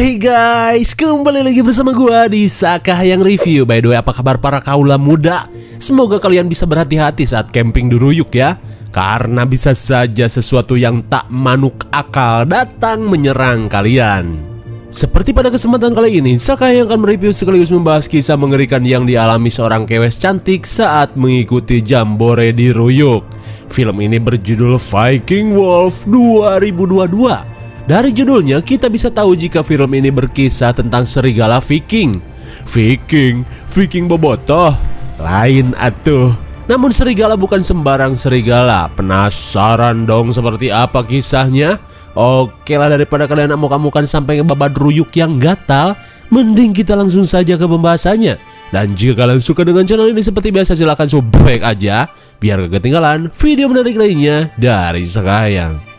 Hey guys, kembali lagi bersama gua di Sakahayang Review. By the way, apa kabar para kaula muda? Semoga kalian bisa berhati-hati saat camping di Ruyuk ya. Karena bisa saja sesuatu yang tak manuk akal datang menyerang kalian. Seperti pada kesempatan kali ini, Sakahayang akan mereview sekaligus membahas kisah mengerikan yang dialami seorang kewes cantik saat mengikuti jambore di Ruyuk. Film ini berjudul Viking Wolf 2022. Dari judulnya kita bisa tahu jika film ini berkisah tentang serigala Viking. Viking bobotoh? Lain atuh. Namun serigala bukan sembarang serigala. Penasaran dong seperti apa kisahnya? Oke lah, daripada kalian amuk-amukan sampai ngebabad Ruyuk yang gatal, mending kita langsung saja ke pembahasannya. Dan jika kalian suka dengan channel ini seperti biasa, silahkan subscribe aja biar gak ketinggalan video menarik lainnya dari Sakahayang.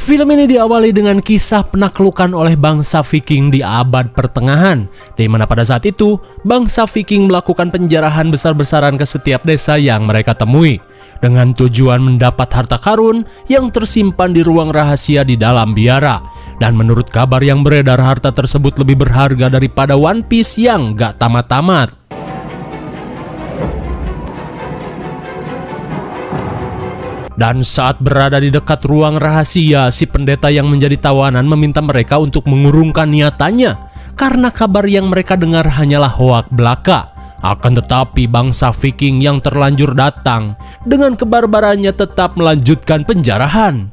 Film ini diawali dengan kisah penaklukan oleh bangsa Viking di abad pertengahan, di mana pada saat itu bangsa Viking melakukan penjarahan besar-besaran ke setiap desa yang mereka temui, dengan tujuan mendapat harta karun yang tersimpan di ruang rahasia di dalam biara. Dan menurut kabar yang beredar, harta tersebut lebih berharga daripada One Piece yang gak tamat-tamat. Dan saat berada di dekat ruang rahasia, si pendeta yang menjadi tawanan meminta mereka untuk mengurungkan niatannya karena kabar yang mereka dengar hanyalah hoak belaka. Akan tetapi bangsa Viking yang terlanjur datang dengan kebarbarannya tetap melanjutkan penjarahan.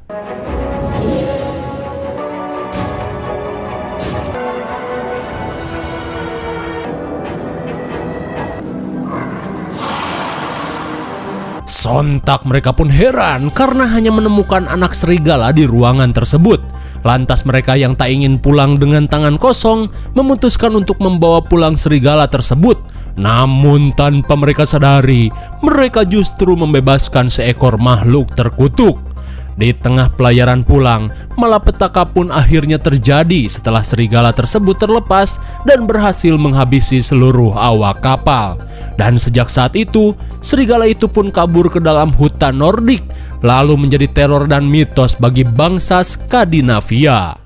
Sontak mereka pun heran karena hanya menemukan anak serigala di ruangan tersebut. Lantas mereka yang tak ingin pulang dengan tangan kosong memutuskan untuk membawa pulang serigala tersebut. Namun tanpa mereka sadari, mereka justru membebaskan seekor makhluk terkutuk. Di tengah pelayaran pulang, malapetaka pun akhirnya terjadi setelah serigala tersebut terlepas dan berhasil menghabisi seluruh awak kapal. Dan sejak saat itu, serigala itu pun kabur ke dalam hutan Nordik, lalu menjadi teror dan mitos bagi bangsa Skandinavia.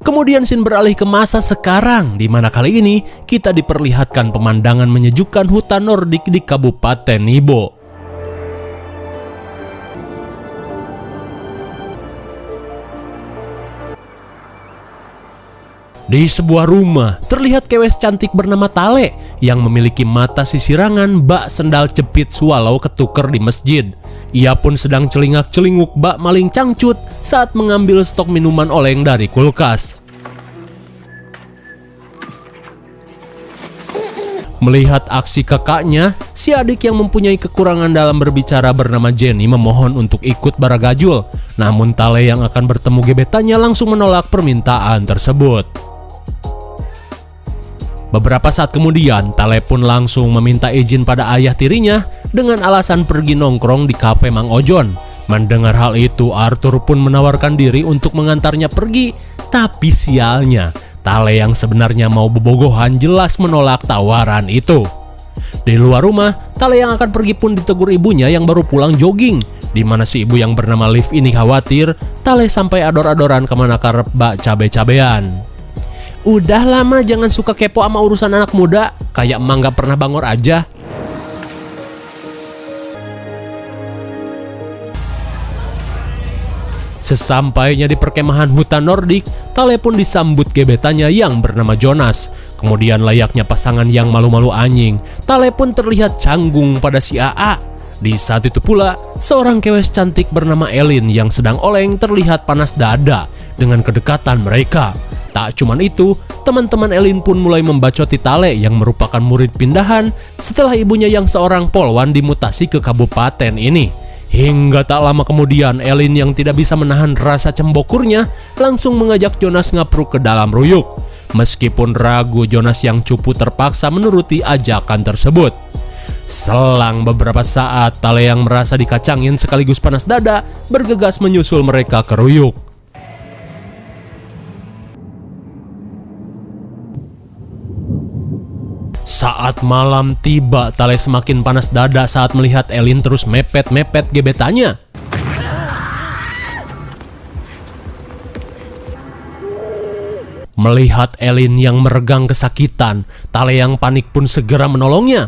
Kemudian scene beralih ke masa sekarang, di mana kali ini kita diperlihatkan pemandangan menyejukkan hutan Nordik di Kabupaten Nibo. Di sebuah rumah, terlihat kewes cantik bernama Tale yang memiliki mata sisirangan bak sendal jepit swallow ketuker di masjid. Ia pun sedang celingak-celinguk bak maling cangcut saat mengambil stok minuman oleng dari kulkas. Melihat aksi kakaknya, si adik yang mempunyai kekurangan dalam berbicara bernama Jenny memohon untuk ikut baragajul. Namun Tale yang akan bertemu gebetannya langsung menolak permintaan tersebut. Beberapa saat kemudian, Tale pun langsung meminta izin pada ayah tirinya dengan alasan pergi nongkrong di kafe Mang Ojon. Mendengar hal itu, Arthur pun menawarkan diri untuk mengantarnya pergi. Tapi sialnya, Tale yang sebenarnya mau bobogohan jelas menolak tawaran itu. Di luar rumah, Tale yang akan pergi pun ditegur ibunya yang baru pulang jogging, di mana si ibu yang bernama Liv ini khawatir Tale sampai ador-adoran kemana karep bak cabe-cabean. Udah lama jangan suka kepo sama urusan anak muda, kayak emang gak pernah bangor aja. Sesampainya di perkemahan hutan Nordik, Tale pun disambut gebetannya yang bernama Jonas. Kemudian layaknya pasangan yang malu-malu anjing, Tale pun terlihat canggung pada si AA. Di saat itu pula, seorang kewes cantik bernama Elin yang sedang oleng terlihat panas dada dengan kedekatan mereka. Tak cuman itu, teman-teman Elin pun mulai membacoti Tale yang merupakan murid pindahan setelah ibunya yang seorang polwan dimutasi ke kabupaten ini. Hingga tak lama kemudian, Elin yang tidak bisa menahan rasa cembokurnya langsung mengajak Jonas ngapruk ke dalam Ruyuk. Meskipun ragu, Jonas yang cupu terpaksa menuruti ajakan tersebut. Selang beberapa saat, Tale yang merasa dikacangin sekaligus panas dada bergegas menyusul mereka ke Ruyuk. Saat malam tiba, Tale semakin panas dada saat melihat Elin terus mepet-mepet gebetannya. Melihat Elin yang meregang kesakitan, Tale yang panik pun segera menolongnya.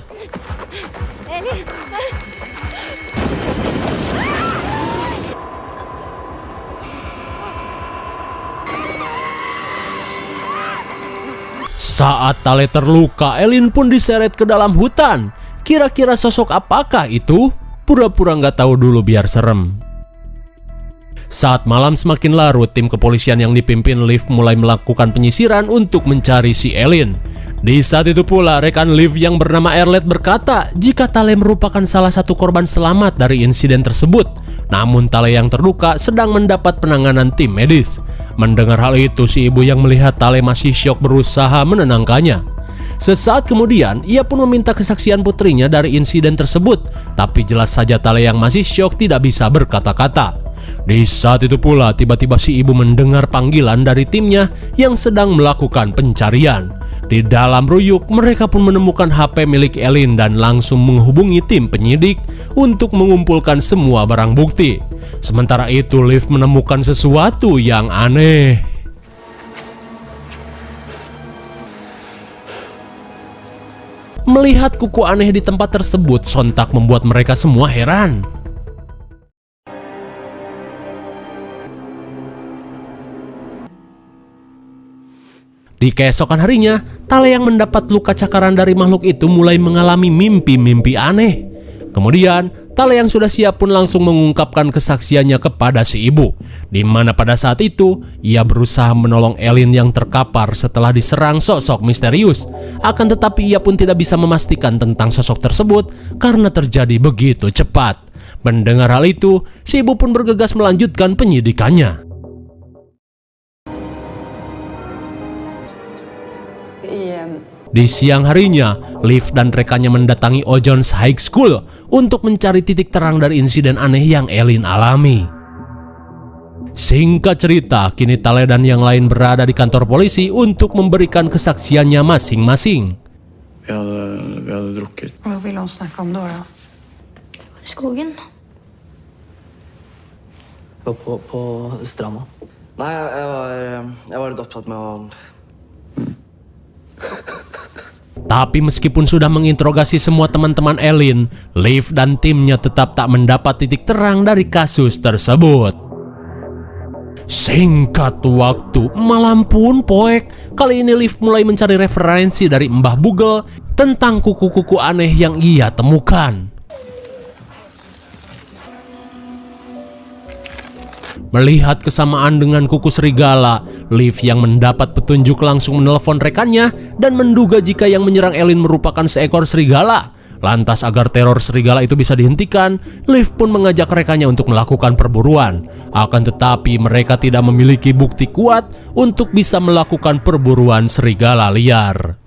Saat Tale terluka, Elin pun diseret ke dalam hutan. Kira-kira sosok apakah itu? Pura-pura nggak tahu dulu biar serem. Saat malam semakin larut, tim kepolisian yang dipimpin Liv mulai melakukan penyisiran untuk mencari si Elin. Di saat itu pula, rekan Liv yang bernama Erlet berkata jika Tale merupakan salah satu korban selamat dari insiden tersebut. Namun Tale yang terluka sedang mendapat penanganan tim medis. Mendengar hal itu, si ibu yang melihat Tale masih syok berusaha menenangkannya. Sesaat kemudian, ia pun meminta kesaksian putrinya dari insiden tersebut. Tapi jelas saja Tale yang masih syok tidak bisa berkata-kata. Di saat itu pula, tiba-tiba si ibu mendengar panggilan dari timnya yang sedang melakukan pencarian. Di dalam ruyuk, mereka pun menemukan HP milik Elin dan langsung menghubungi tim penyidik untuk mengumpulkan semua barang bukti. Sementara itu, Liv menemukan sesuatu yang aneh. Melihat kuku aneh di tempat tersebut sontak membuat mereka semua heran. Di keesokan harinya, Tale yang mendapat luka cakaran dari makhluk itu mulai mengalami mimpi-mimpi aneh. Kemudian, Tale yang sudah siap pun langsung mengungkapkan kesaksiannya kepada si ibu, di mana pada saat itu ia berusaha menolong Elin yang terkapar setelah diserang sosok misterius. Akan tetapi ia pun tidak bisa memastikan tentang sosok tersebut karena terjadi begitu cepat. Mendengar hal itu, si ibu pun bergegas melanjutkan penyidikannya. Di siang harinya, Liv dan rekannya mendatangi Ojones High School untuk mencari titik terang dari insiden aneh yang Elin alami. Singkat cerita, kini Tale dan yang lain berada di kantor polisi untuk memberikan kesaksiannya masing-masing. Vi hade druckit. Vad vill hon snacka om då? I skogen? På stranda. Nej, jag var lite uppsatt med att... Tapi meskipun sudah menginterogasi semua teman-teman Elin, Liv dan timnya tetap tak mendapat titik terang dari kasus tersebut. Singkat waktu, malam pun poek. Kali ini Liv mulai mencari referensi dari Mbah Bugel tentang kuku-kuku aneh yang ia temukan. Melihat kesamaan dengan kuku serigala, Liv yang mendapat petunjuk langsung menelepon rekannya dan menduga jika yang menyerang Elin merupakan seekor serigala. Lantas agar teror serigala itu bisa dihentikan, Liv pun mengajak rekannya untuk melakukan perburuan. Akan tetapi mereka tidak memiliki bukti kuat untuk bisa melakukan perburuan serigala liar.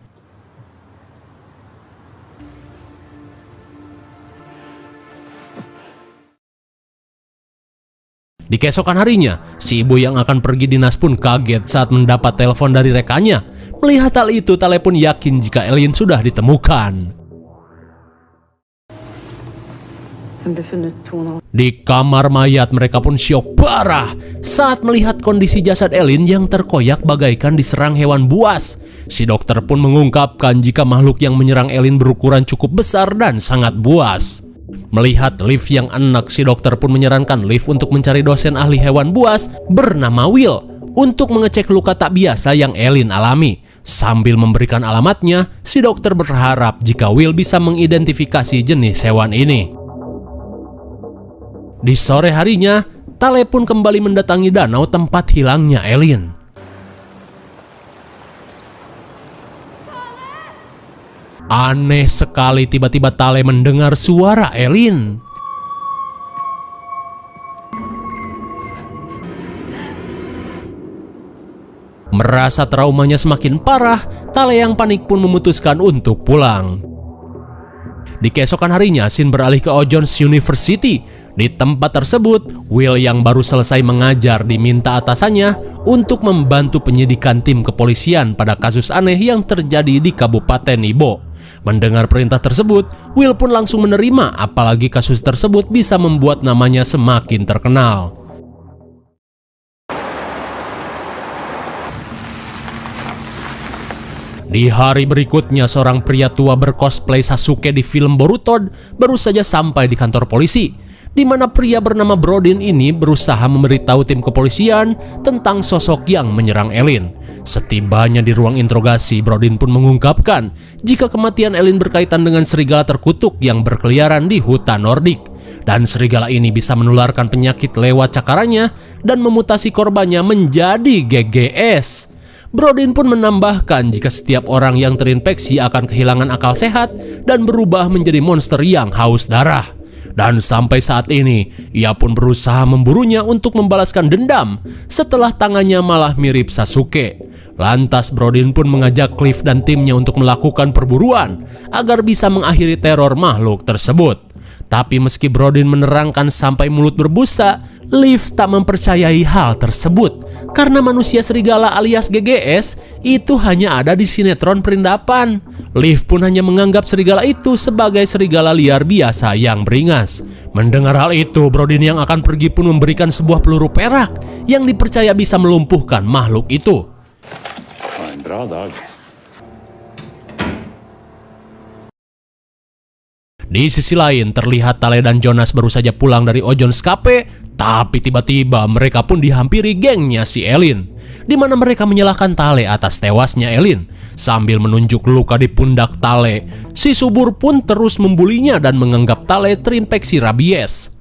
Di keesokan harinya, si ibu yang akan pergi dinas pun kaget saat mendapat telepon dari rekannya. Melihat hal itu, Tale pun yakin jika Elin sudah ditemukan. Di kamar mayat, mereka pun syok parah saat melihat kondisi jasad Elin yang terkoyak bagaikan diserang hewan buas. Si dokter pun mengungkapkan jika makhluk yang menyerang Elin berukuran cukup besar dan sangat buas. Melihat Liv yang enak, si dokter pun menyarankan Liv untuk mencari dosen ahli hewan buas bernama Will untuk mengecek luka tak biasa yang Elin alami. Sambil memberikan alamatnya, si dokter berharap jika Will bisa mengidentifikasi jenis hewan ini. Di sore harinya, Tale pun kembali mendatangi danau tempat hilangnya Elin. Aneh sekali, tiba-tiba Tale mendengar suara Elin. Merasa traumanya semakin parah, Tale yang panik pun memutuskan untuk pulang. Di keesokan harinya, Sin beralih ke Ojones University. Di tempat tersebut, Will yang baru selesai mengajar diminta atasannya untuk membantu penyidikan tim kepolisian pada kasus aneh yang terjadi di Kabupaten Ibo. Mendengar perintah tersebut, Will pun langsung menerima, apalagi kasus tersebut bisa membuat namanya semakin terkenal. Di hari berikutnya, seorang pria tua bercosplay Sasuke di film Boruto baru saja sampai di kantor polisi, di mana pria bernama Brodin ini berusaha memberitahu tim kepolisian tentang sosok yang menyerang Elin. Setibanya di ruang interogasi, Brodin pun mengungkapkan jika kematian Elin berkaitan dengan serigala terkutuk yang berkeliaran di hutan Nordik. Dan serigala ini bisa menularkan penyakit lewat cakarannya dan memutasi korbannya menjadi GGS. Brodin pun menambahkan jika setiap orang yang terinfeksi akan kehilangan akal sehat dan berubah menjadi monster yang haus darah. Dan sampai saat ini, ia pun berusaha memburunya untuk membalaskan dendam setelah tangannya malah mirip Sasuke. Lantas Brodin pun mengajak Cliff dan timnya untuk melakukan perburuan agar bisa mengakhiri teror makhluk tersebut. Tapi meski Brodin menerangkan sampai mulut berbusa, Liv tak mempercayai hal tersebut. Karena manusia serigala alias GGS itu hanya ada di sinetron perindapan. Liv pun hanya menganggap serigala itu sebagai serigala liar biasa yang beringas. Mendengar hal itu, Brodin yang akan pergi pun memberikan sebuah peluru perak yang dipercaya bisa melumpuhkan makhluk itu. Bra dag. Di sisi lain, terlihat Tale dan Jonas baru saja pulang dari Ojon's Cafe, tapi tiba-tiba mereka pun dihampiri gengnya si Elin, di mana mereka menyalahkan Tale atas tewasnya Elin. Sambil menunjuk luka di pundak Tale, si subur pun terus membulinya dan menganggap Tale terinfeksi rabies.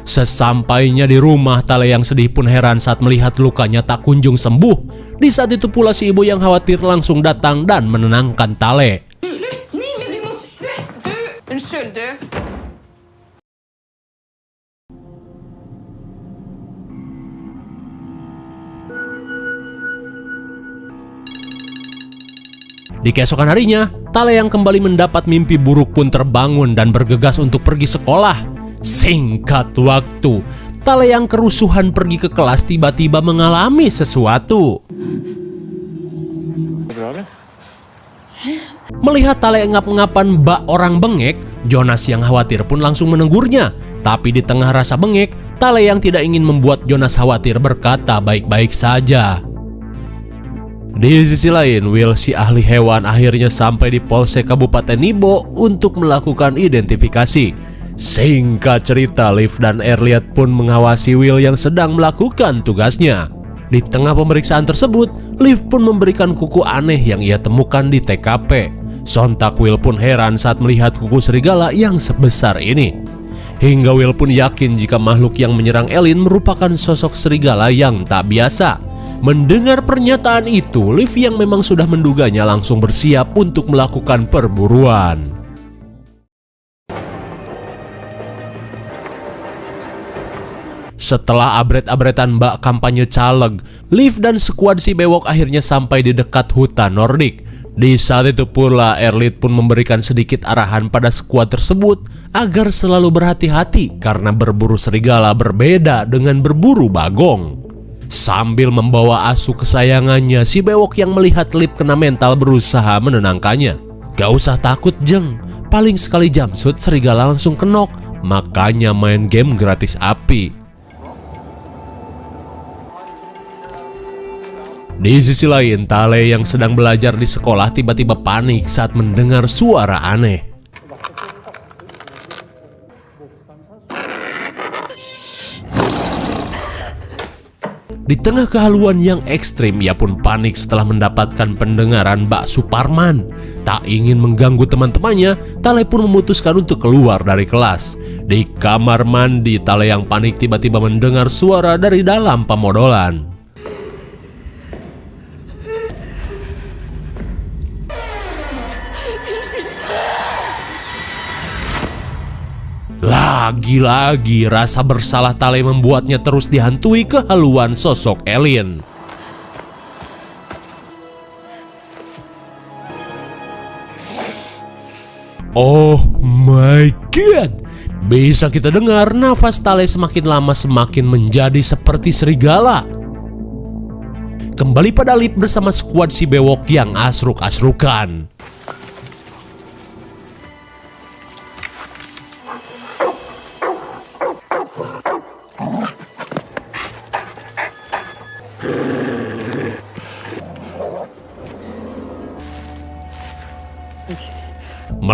Sesampainya di rumah, Tale yang sedih pun heran saat melihat lukanya tak kunjung sembuh. Di saat itu pula si ibu yang khawatir langsung datang dan menenangkan Tale. Di keesokan harinya, Tale yang kembali mendapat mimpi buruk pun terbangun dan bergegas untuk pergi sekolah. Singkat waktu, Tale yang kerusuhan pergi ke kelas tiba-tiba mengalami sesuatu. Melihat Tale ngap-ngapan bak orang bengek, Jonas yang khawatir pun langsung menegurnya. Tapi di tengah rasa bengek, Tale yang tidak ingin membuat Jonas khawatir berkata baik-baik saja. Di sisi lain, Will si ahli hewan akhirnya sampai di Polsek Kabupaten Nibo untuk melakukan identifikasi. Singkat cerita, Liv dan Elliot pun mengawasi Will yang sedang melakukan tugasnya. Di tengah pemeriksaan tersebut, Liv pun memberikan kuku aneh yang ia temukan di TKP. Sontak Will pun heran saat melihat kuku serigala yang sebesar ini. Hingga Will pun yakin jika makhluk yang menyerang Elin merupakan sosok serigala yang tak biasa. Mendengar pernyataan itu, Liv yang memang sudah menduganya langsung bersiap untuk melakukan perburuan. Setelah abret-abretan bak kampanye caleg, Liv dan skuad si bewok akhirnya sampai di dekat hutan Nordik. Di saat itu pula, Erlit pun memberikan sedikit arahan pada skuad tersebut agar selalu berhati-hati karena berburu serigala berbeda dengan berburu bagong. Sambil membawa asuh kesayangannya, si bewok yang melihat Liv kena mental berusaha menenangkannya. Gak usah takut Jeng, paling sekali jamsut serigala langsung kenok, makanya main game gratis api. Di sisi lain, Tale yang sedang belajar di sekolah tiba-tiba panik saat mendengar suara aneh. Di tengah kehaluan yang ekstrim, ia pun panik setelah mendapatkan pendengaran Mbak Suparman. Tak ingin mengganggu teman-temannya, Tale pun memutuskan untuk keluar dari kelas. Di kamar mandi, Tale yang panik tiba-tiba mendengar suara dari dalam pemodolan. Lagi-lagi rasa bersalah Tale membuatnya terus dihantui kehaluan sosok Elin. Oh my god, bisa kita dengar nafas Tale semakin lama semakin menjadi seperti serigala. Kembali pada Liv bersama skuad si bewok yang asruk-asrukan.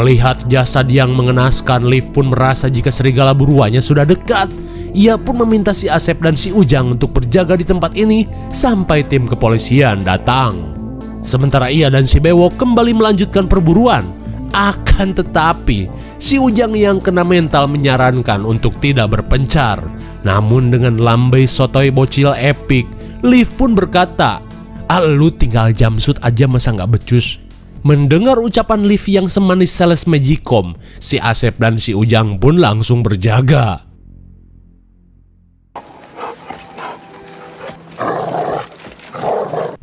Melihat jasad yang mengenaskan, Liv pun merasa jika serigala buruannya sudah dekat. Ia pun meminta si Asep dan si Ujang untuk berjaga di tempat ini sampai tim kepolisian datang. Sementara ia dan si Bewok kembali melanjutkan perburuan. Akan tetapi, si Ujang yang kena mental menyarankan untuk tidak berpencar. Namun dengan lambai sotoy bocil epik, Liv pun berkata, "Lu tinggal jamsut aja masa nggak becus?" Mendengar ucapan Liv yang semanis sales magicom, si Asep dan si Ujang pun langsung berjaga.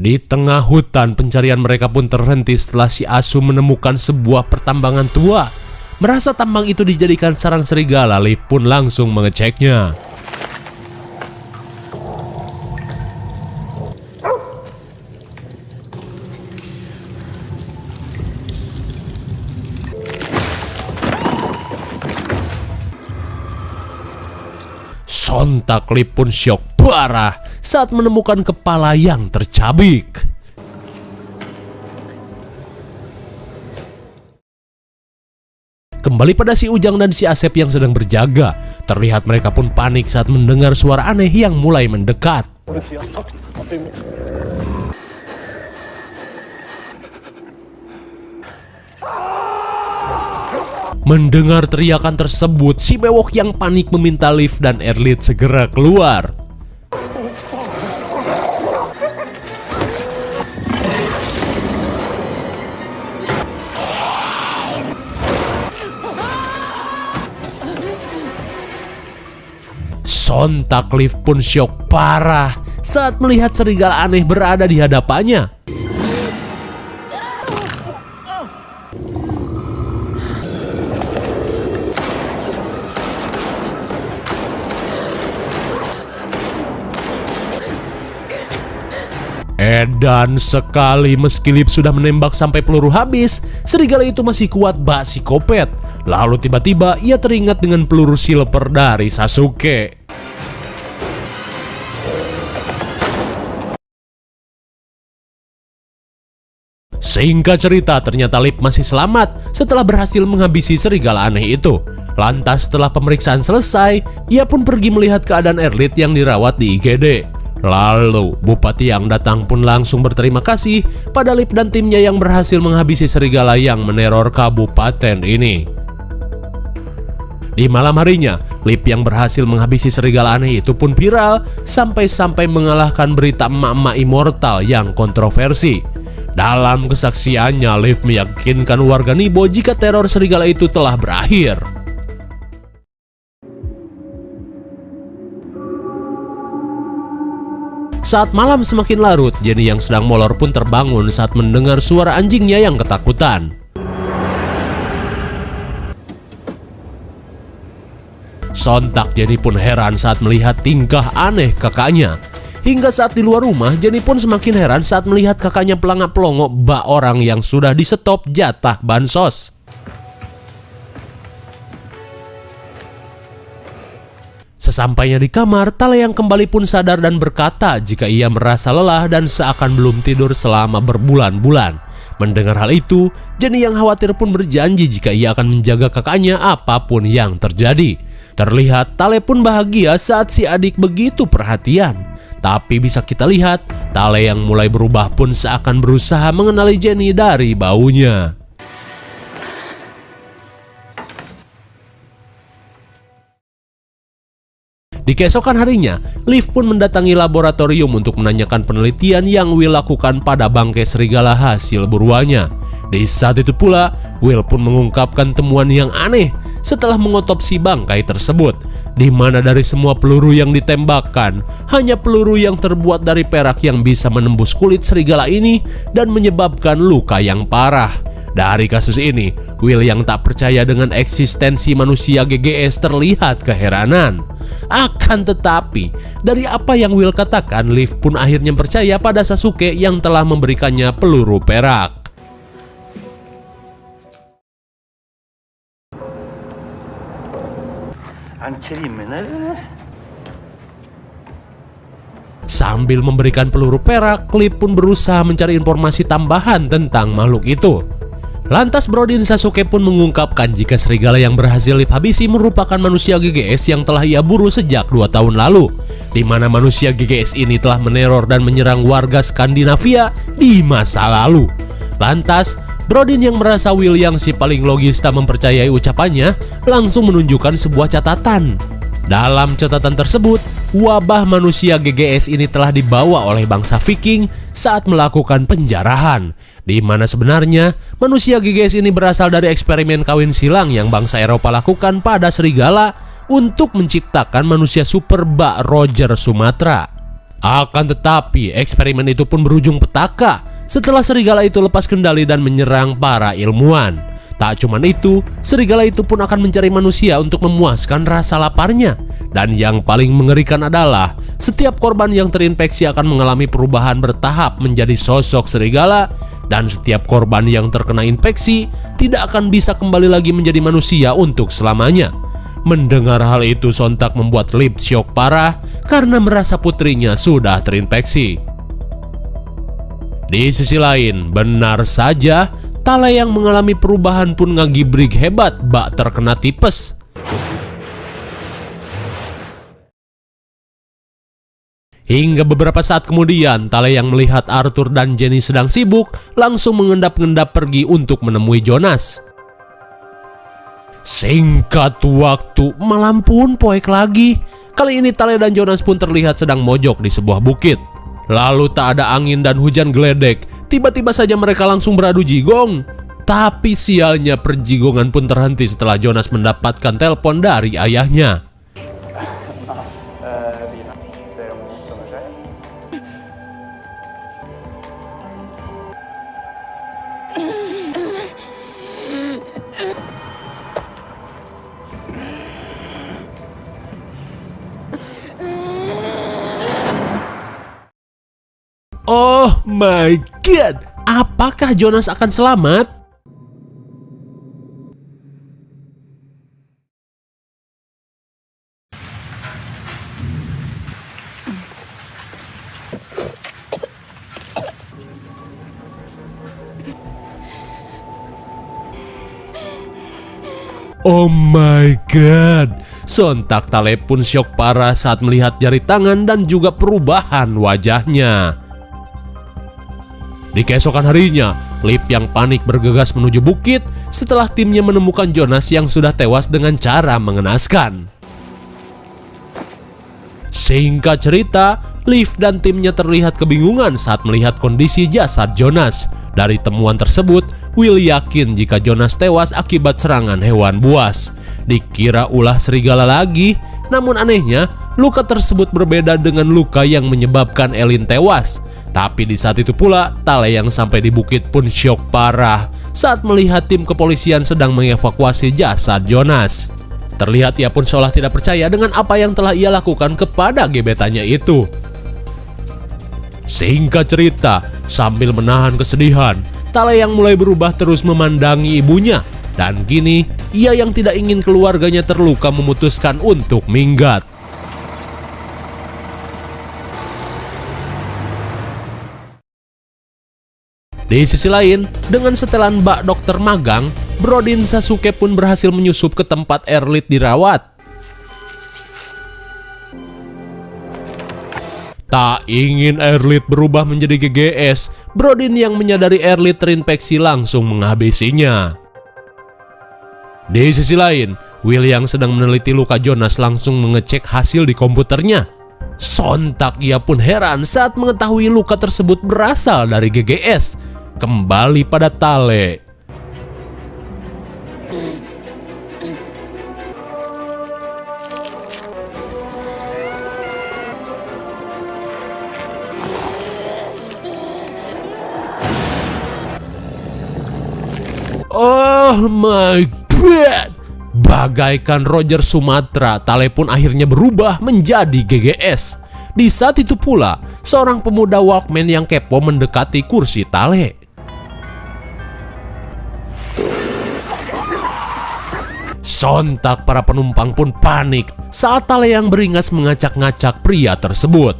Di tengah hutan, pencarian mereka pun terhenti setelah si Asu menemukan sebuah pertambangan tua. Merasa tambang itu dijadikan sarang serigala, Liv pun langsung mengeceknya. Sontak Liv pun syok parah saat menemukan kepala yang tercabik. Kembali pada si Ujang dan si Asep yang sedang berjaga, terlihat mereka pun panik saat mendengar suara aneh yang mulai mendekat. Mendengar teriakan tersebut, si Bewok yang panik meminta Liv dan Erlit segera keluar. Sontak Liv pun syok parah saat melihat serigala aneh berada di hadapannya. Edan sekali, meski Liv sudah menembak sampai peluru habis, serigala itu masih kuat bak psikopat. Lalu tiba-tiba ia teringat dengan peluru silver dari Sasuke. Singkat cerita, ternyata Liv masih selamat setelah berhasil menghabisi serigala aneh itu. Lantas setelah pemeriksaan selesai, ia pun pergi melihat keadaan Erlit yang dirawat di IGD. Lalu, Bupati yang datang pun langsung berterima kasih pada Liv dan timnya yang berhasil menghabisi serigala yang meneror kabupaten ini. Di malam harinya, Liv yang berhasil menghabisi serigala aneh itu pun viral sampai-sampai mengalahkan berita emak-emak immortal yang kontroversi. Dalam kesaksiannya, Liv meyakinkan warga Nibo jika teror serigala itu telah berakhir. Saat malam semakin larut, Jenny yang sedang molor pun terbangun saat mendengar suara anjingnya yang ketakutan. Sontak Jenny pun heran saat melihat tingkah aneh kakaknya. Hingga saat di luar rumah, Jenny pun semakin heran saat melihat kakaknya pelangak-pelongo bak orang yang sudah disetop jatah bansos. Sesampainya di kamar, Talayang kembali pun sadar dan berkata jika ia merasa lelah dan seakan belum tidur selama berbulan-bulan. Mendengar hal itu, Jenny yang khawatir pun berjanji jika ia akan menjaga kakaknya apapun yang terjadi. Terlihat Tale pun bahagia saat si adik begitu perhatian. Tapi bisa kita lihat, Tale yang mulai berubah pun seakan berusaha mengenali Jenny dari baunya. Di keesokan harinya, Liv pun mendatangi laboratorium untuk menanyakan penelitian yang Will lakukan pada bangkai serigala hasil buruannya. Di saat itu pula, Will pun mengungkapkan temuan yang aneh setelah mengotopsi bangkai tersebut, di mana dari semua peluru yang ditembakkan, hanya peluru yang terbuat dari perak yang bisa menembus kulit serigala ini dan menyebabkan luka yang parah. Dari kasus ini, Will yang tak percaya dengan eksistensi manusia GGS terlihat keheranan. Akan tetapi, dari apa yang Will katakan, Liv pun akhirnya percaya pada Sasuke yang telah memberikannya peluru perak. Sambil memberikan peluru perak, Liv pun berusaha mencari informasi tambahan tentang makhluk itu. Lantas Brodin Sasuke pun mengungkapkan jika serigala yang berhasil Leaf habisi merupakan manusia GGS yang telah ia buru sejak 2 tahun lalu, di mana manusia GGS ini telah meneror dan menyerang warga Skandinavia di masa lalu. Lantas Brodin yang merasa William si paling logis tak mempercayai ucapannya langsung menunjukkan sebuah catatan. Dalam catatan tersebut, wabah manusia GGS ini telah dibawa oleh bangsa Viking saat melakukan penjarahan, di mana sebenarnya manusia GGS ini berasal dari eksperimen kawin silang yang bangsa Eropa lakukan pada serigala untuk menciptakan manusia super bak Roger Sumatra. Akan tetapi eksperimen itu pun berujung petaka setelah serigala itu lepas kendali dan menyerang para ilmuwan. Tak cuman itu, serigala itu pun akan mencari manusia untuk memuaskan rasa laparnya. Dan yang paling mengerikan adalah setiap korban yang terinfeksi akan mengalami perubahan bertahap menjadi sosok serigala, dan setiap korban yang terkena infeksi tidak akan bisa kembali lagi menjadi manusia untuk selamanya. Mendengar hal itu sontak membuat Leaf syok parah karena merasa putrinya sudah terinfeksi. Di sisi lain, benar saja Tale yang mengalami perubahan pun ngagibrig hebat bak terkena tipes. Hingga beberapa saat kemudian, Tale yang melihat Arthur dan Jenny sedang sibuk langsung mengendap-endap pergi untuk menemui Jonas. Singkat waktu, malam pun poek lagi. Kali ini Tale dan Jonas pun terlihat sedang mojok di sebuah bukit. Lalu tak ada angin dan hujan geledek, tiba-tiba saja mereka langsung beradu jigong. Tapi sialnya perjigongan pun terhenti setelah Jonas mendapatkan telepon dari ayahnya. Oh my god, apakah Jonas akan selamat? Oh my god, sontak Tale pun syok parah saat melihat jari tangan dan juga perubahan wajahnya. Di keesokan harinya, Leaf yang panik bergegas menuju bukit setelah timnya menemukan Jonas yang sudah tewas dengan cara mengenaskan. Singkat cerita, Leaf dan timnya terlihat kebingungan saat melihat kondisi jasad Jonas. Dari temuan tersebut, Will yakin jika Jonas tewas akibat serangan hewan buas. Dikira ulah serigala lagi, namun anehnya, luka tersebut berbeda dengan luka yang menyebabkan Elin tewas. Tapi di saat itu pula, Tale yang sampai di bukit pun syok parah saat melihat tim kepolisian sedang mengevakuasi jasad Jonas. Terlihat ia pun seolah tidak percaya dengan apa yang telah ia lakukan kepada gebetannya itu. Singkat cerita, sambil menahan kesedihan, Tale yang mulai berubah terus memandangi ibunya. Dan kini, ia yang tidak ingin keluarganya terluka memutuskan untuk minggat. Di sisi lain, dengan setelan bak dokter magang, Brodin Sasuke pun berhasil menyusup ke tempat Erlit dirawat. Tak ingin Erlit berubah menjadi GGS, Brodin yang menyadari Erlit terinfeksi langsung menghabisinya. Di sisi lain, Will yang sedang meneliti luka Jonas langsung mengecek hasil di komputernya. Sontak ia pun heran saat mengetahui luka tersebut berasal dari GGS. Kembali pada Tale. Oh my god, bagaikan Roger Sumatra, Tale pun akhirnya berubah menjadi GGS. Di saat itu pula, seorang pemuda Walkman yang kepo mendekati kursi Tale. Sontak para penumpang pun panik saat Tale yang beringas mengacak-ngacak pria tersebut.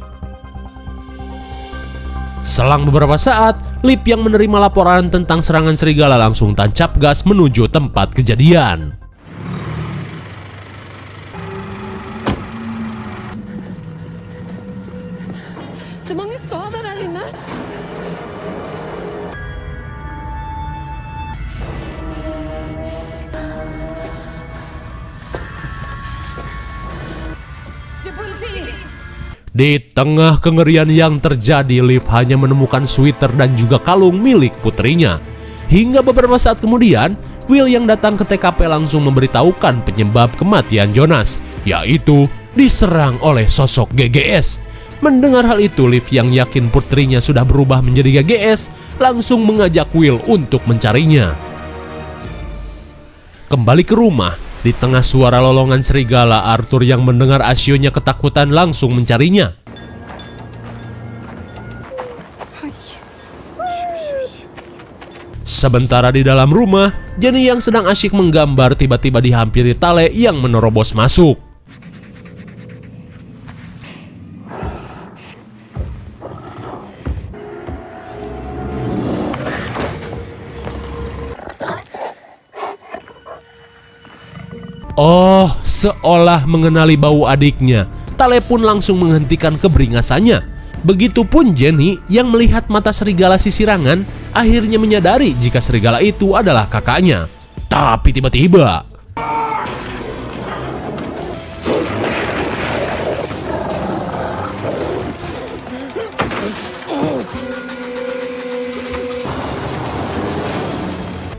Selang beberapa saat, Lip yang menerima laporan tentang serangan serigala langsung tancap gas menuju tempat kejadian. Det är många skadade här inne. Det är politi! Di tengah kengerian yang terjadi, Liv hanya menemukan sweater dan juga kalung milik putrinya. Hingga beberapa saat kemudian, Will yang datang ke TKP langsung memberitahukan penyebab kematian Jonas, yaitu diserang oleh sosok GGS. Mendengar hal itu, Liv yang yakin putrinya sudah berubah menjadi GGS langsung mengajak Will untuk mencarinya. Kembali ke rumah, di tengah suara lolongan serigala, Arthur yang mendengar Asionya ketakutan langsung mencarinya. Sementara di dalam rumah, Jenny yang sedang asyik menggambar tiba-tiba dihampiri Tale yang menerobos masuk. Oh, seolah mengenali bau adiknya, Tale pun langsung menghentikan keberingasannya. Begitupun Jenny yang melihat mata serigala sisirangan akhirnya menyadari jika serigala itu adalah kakaknya. Tapi tiba-tiba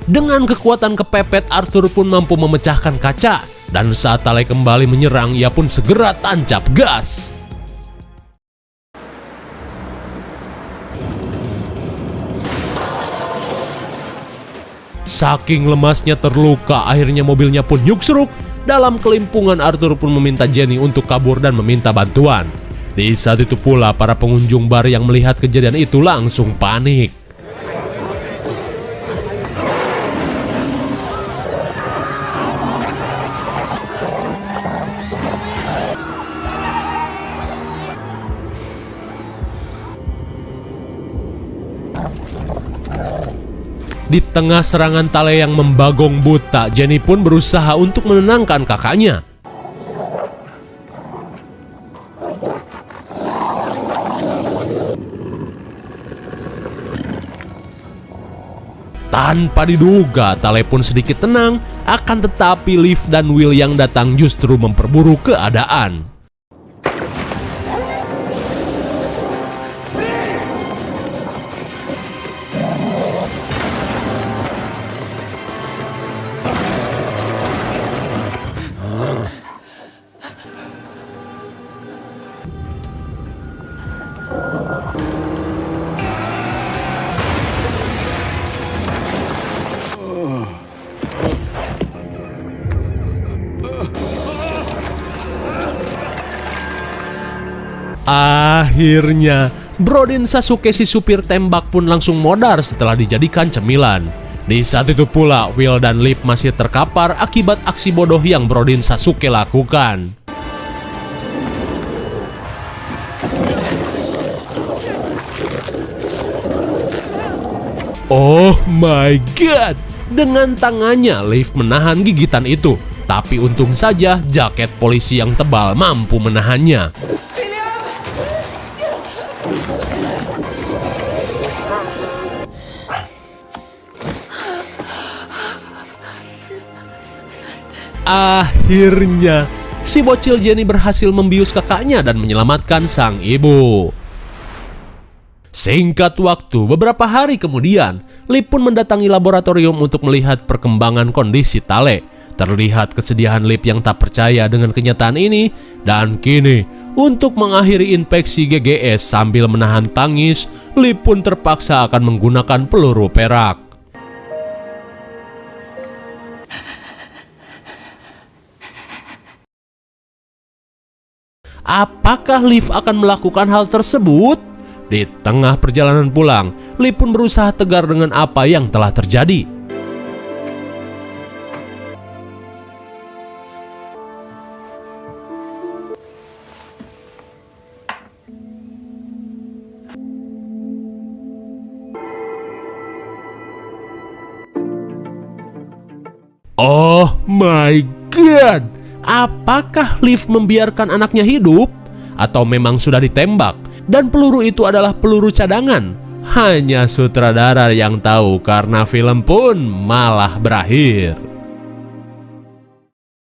dengan kekuatan kepepet, Arthur pun mampu memecahkan kaca. Dan saat Tale kembali menyerang, ia pun segera tancap gas. Saking lemasnya terluka, akhirnya mobilnya pun nyuksruk. Dalam kelimpungan, Arthur pun meminta Jenny untuk kabur dan meminta bantuan. Di saat itu pula, para pengunjung bar yang melihat kejadian itu langsung panik. Di tengah serangan Tale yang membagong buta, Jenny pun berusaha untuk menenangkan kakaknya. Tanpa diduga, Tale pun sedikit tenang, akan tetapi Liv dan Will yang datang justru memperburuk keadaan. Akhirnya, Brodin Sasuke si supir tembak pun langsung modar setelah dijadikan cemilan. Di saat itu pula, Will dan Liv masih terkapar akibat aksi bodoh yang Brodin Sasuke lakukan. Oh my god! Dengan tangannya, Liv menahan gigitan itu. Tapi untung saja jaket polisi yang tebal mampu menahannya. Akhirnya, si bocil Jenny berhasil membius kakaknya dan menyelamatkan sang ibu. Singkat waktu, beberapa hari kemudian, Liv pun mendatangi laboratorium untuk melihat perkembangan kondisi Tale. Terlihat kesedihan Liv yang tak percaya dengan kenyataan ini, dan kini, untuk mengakhiri infeksi GGS sambil menahan tangis, Liv pun terpaksa akan menggunakan peluru perak. Apakah Liv akan melakukan hal tersebut? Di tengah perjalanan pulang, Liv pun berusaha tegar dengan apa yang telah terjadi. God! Apakah Liv membiarkan anaknya hidup? Atau memang sudah ditembak? Dan peluru itu adalah peluru cadangan? Hanya sutradara yang tahu karena film pun malah berakhir.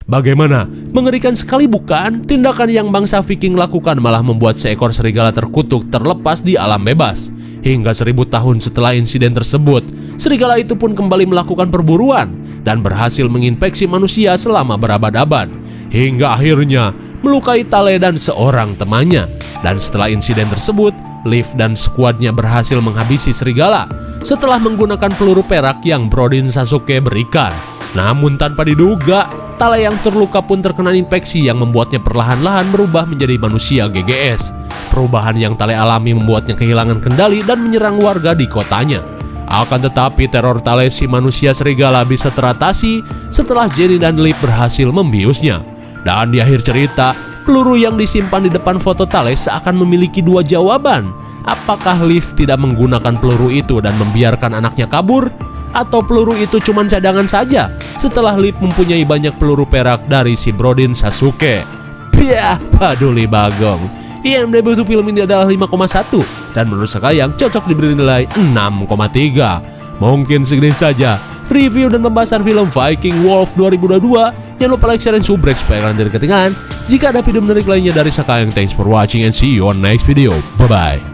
Bagaimana? Mengerikan sekali bukan? Tindakan yang bangsa Viking lakukan malah membuat seekor serigala terkutuk terlepas di alam bebas. Hingga 1000 tahun setelah insiden tersebut, serigala itu pun kembali melakukan perburuan dan berhasil menginfeksi manusia selama berabad-abad. Hingga akhirnya melukai Tale dan seorang temannya. Dan setelah insiden tersebut, Liv dan skuadnya berhasil menghabisi serigala setelah menggunakan peluru perak yang Brodin Sasuke berikan. Namun tanpa diduga, Tale yang terluka pun terkena infeksi yang membuatnya perlahan-lahan berubah menjadi manusia GGS. Perubahan yang Tale alami membuatnya kehilangan kendali dan menyerang warga di kotanya. Akan tetapi teror Tale si manusia serigala bisa teratasi setelah Jenny dan Liv berhasil membiusnya. Dan di akhir cerita, peluru yang disimpan di depan foto Tale seakan memiliki dua jawaban. Apakah Liv tidak menggunakan peluru itu dan membiarkan anaknya kabur? Atau peluru itu cuma cadangan saja setelah Liv mempunyai banyak peluru perak dari si Brodin Sasuke? Piah, paduli bagong. IMDb untuk film ini adalah 5,1 dan menurut saya yang cocok diberi nilai 6,3. Mungkin segini saja review dan pembahasan film Viking Wolf 2022. Jangan lupa like, share, dan subscribe supaya kalian tidak ketinggalan jika ada video menarik lainnya dari Sakayang. Thanks for watching and see you on next video. Bye bye.